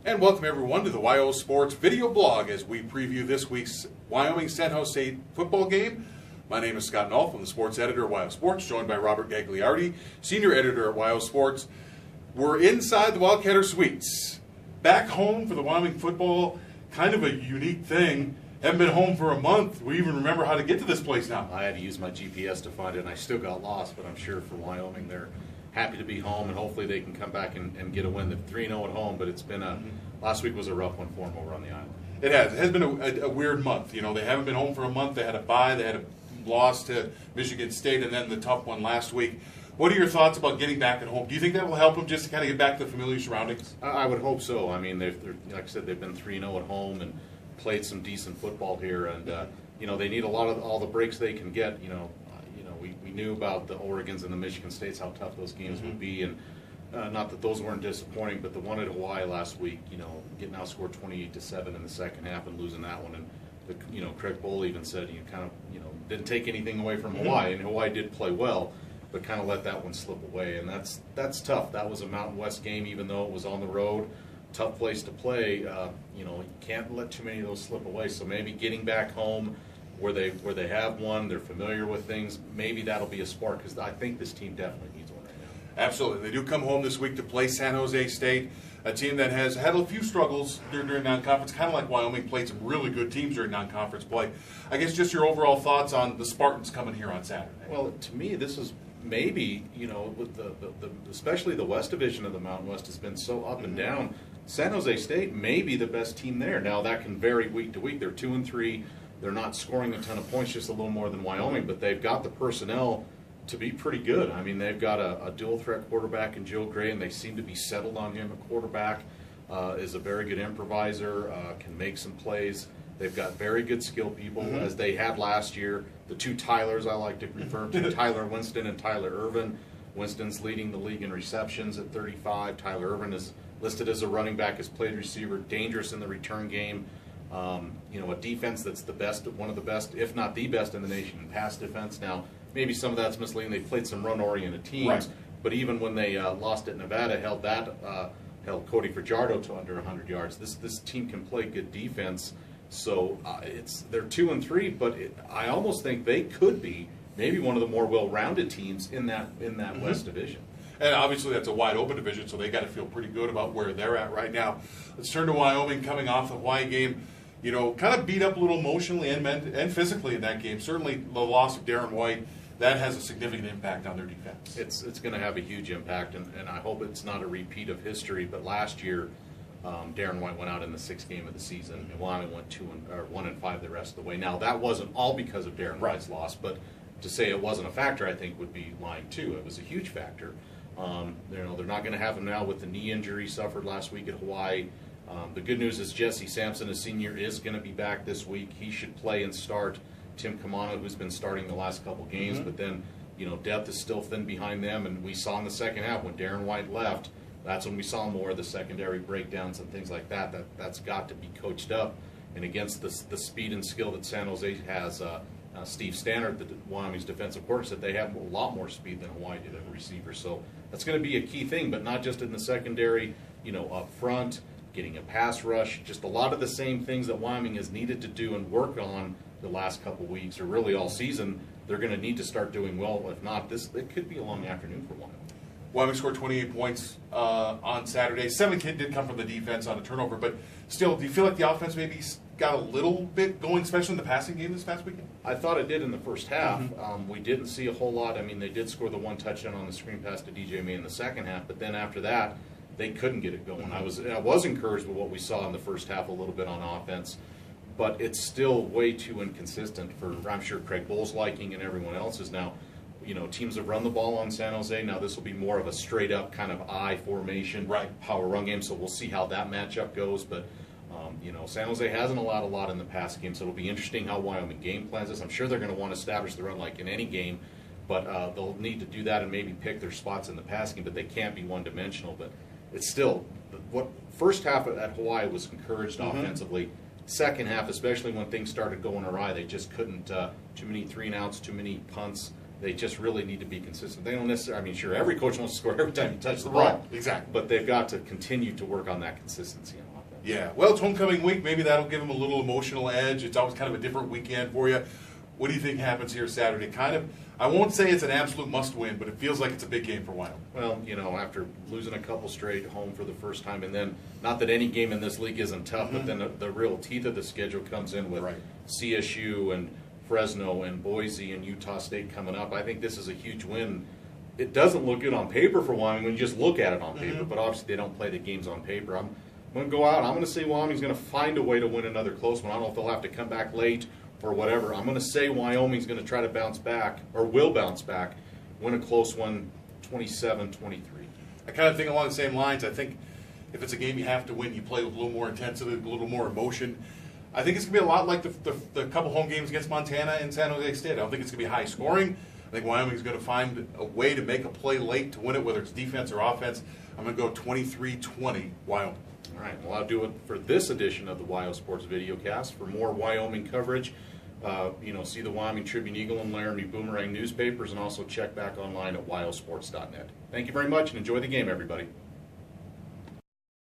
And welcome everyone to the WyoSports video blog as we preview this week's Wyoming-San Jose football game. My name is Scott Nulph. I'm the sports editor at WyoSports, joined by Robert Gagliardi, senior editor at WyoSports. We're inside the Wildcatter Suites. Back home for the Wyoming football, kind of a unique thing. Haven't been home for a month. We even remember how to get to this place now. I had to use my GPS to find it, and I still got lost, but I'm sure for Wyoming they're happy to be home, and hopefully they can come back and get a win. They're 3-0 at home, but it's been last week was a rough one for them over on the island. It has. It has been a weird month. You know, they haven't been home for a month. They had a bye. They had a loss to Michigan State, and then the tough one last week. What are your thoughts about getting back at home? Do you think that will help them just to kind of get back to the familiar surroundings? I would hope so. I mean, they're like I said, they've been 3-0 at home and played some decent football here, and you know, they need a lot of all the breaks they can get. We knew about the Oregons and the Michigan States, how tough those games would be, and not that those weren't disappointing, but the one at Hawaii last week, getting outscored 28-7 in the second half and losing that one, and Craig Bowl even said didn't take anything away from Hawaii, and Hawaii did play well, but kind of let that one slip away, and that's tough. That was a Mountain West game, even though it was on the road, tough place to play. You can't let too many of those slip away. So maybe getting back home, where they have won, they're familiar with things, maybe that'll be a spark, because I think this team definitely needs one right now. Absolutely. They do come home this week to play San Jose State, a team that has had a few struggles during non-conference, kind of like Wyoming played some really good teams during non-conference play. I guess just your overall thoughts on the Spartans coming here on Saturday. Well, to me, this is maybe, with the especially the West Division of the Mountain West has been so up and down. San Jose State may be the best team there. Now, that can vary week to week. They're 2-3. They're not scoring a ton of points, just a little more than Wyoming, but they've got the personnel to be pretty good. I mean, they've got a dual-threat quarterback in Joe Gray, and they seem to be settled on him. A quarterback is a very good improviser, can make some plays. They've got very good skill people, as they had last year. The two Tylers I like to refer to, Tyler Winston and Tyler Irvin. Winston's leading the league in receptions at 35. Tyler Irvin is listed as a running back, has played receiver, dangerous in the return game. A defense that's the best, one of the best, if not the best in the nation in pass defense. Now, maybe some of that's misleading. They played some run-oriented teams, right, but even when they lost at Nevada, held Cody Fajardo to under 100 yards. This team can play good defense. So they're 2-3, but I almost think they could be maybe one of the more well-rounded teams in that West Division. And obviously that's a wide-open division, so they got to feel pretty good about where they're at right now. Let's turn to Wyoming, coming off the Hawaii game. Kind of beat up a little emotionally and physically in that game. Certainly the loss of Darren White, that has a significant impact on their defense. It's going to have a huge impact, and I hope it's not a repeat of history. But last year, Darren White went out in the sixth game of the season, and Wyoming went 1-5 the rest of the way. Now, that wasn't all because of Darren White's loss, but to say it wasn't a factor, I think, would be lying too. It was a huge factor. They're not going to have him now with the knee injury he suffered last week at Hawaii. The good news is Jesse Sampson, a senior, is going to be back this week. He should play and start. Tim Kamano, who's been starting the last couple games, but then depth is still thin behind them. And we saw in the second half when Darren White left, that's when we saw more of the secondary breakdowns and things like that. That's got to be coached up. And against the speed and skill that San Jose has, Steve Stannard, Wyoming's defensive coordinator, said they have a lot more speed than Hawaii did at receiver. So that's going to be a key thing, but not just in the secondary, up front, getting a pass rush, just a lot of the same things that Wyoming has needed to do and work on the last couple weeks, or really all season. They're going to need to start doing well. If not, it could be a long afternoon for Wyoming. Wyoming scored 28 points on Saturday. 7 did come from the defense on a turnover, but still, do you feel like the offense maybe got a little bit going, especially in the passing game this past weekend? I thought it did in the first half. We didn't see a whole lot. I mean, they did score the one touchdown on the screen pass to DJ May in the second half, but then after that, they couldn't get it going. I was encouraged with what we saw in the first half a little bit on offense, but it's still way too inconsistent for, I'm sure, Craig Bohl's liking and everyone else's. Now, teams have run the ball on San Jose. Now this will be more of a straight-up kind of I formation, power run game, so we'll see how that matchup goes. But, San Jose hasn't allowed a lot in the pass game, so it'll be interesting how Wyoming game plans this. I'm sure they're going to want to establish the run like in any game, but they'll need to do that and maybe pick their spots in the pass game, but they can't be one-dimensional. But it's still, first half at Hawaii was encouraged offensively. Second half, especially when things started going awry, they just couldn't, too many 3-and-outs, too many punts. They just really need to be consistent. They don't necessarily, I mean, sure, every coach wants to score every time you touch the ball. Exactly. But they've got to continue to work on that consistency on offense. Yeah, well, it's homecoming week. Maybe that'll give them a little emotional edge. It's always kind of a different weekend for you. What do you think happens here Saturday? Kind of, I won't say it's an absolute must-win, but it feels like it's a big game for Wyoming. Well, you know, after losing a couple straight home for the first time, and then not that any game in this league isn't tough, but then the real teeth of the schedule comes in with CSU and Fresno and Boise and Utah State coming up. I think this is a huge win. It doesn't look good on paper for Wyoming when you just look at it on paper, but obviously they don't play the games on paper. I'm going to go out. I'm going to say Wyoming's going to find a way to win another close one. I don't know if they'll have to come back late or whatever. I'm going to say Wyoming's going to try to bounce back, or will bounce back, win a close one, 27-23. I kind of think along the same lines. I think if it's a game you have to win, you play with a little more intensity, a little more emotion. I think it's going to be a lot like the couple home games against Montana and San Jose State. I don't think it's going to be high scoring. I think Wyoming's going to find a way to make a play late to win it, whether it's defense or offense. I'm going to go 23-20 Wyoming. All right, well, I'll do it for this edition of the WyoSports videocast. For more Wyoming coverage, see the Wyoming Tribune Eagle and Laramie Boomerang newspapers, and also check back online at wyosports.net. Thank you very much, and enjoy the game, everybody.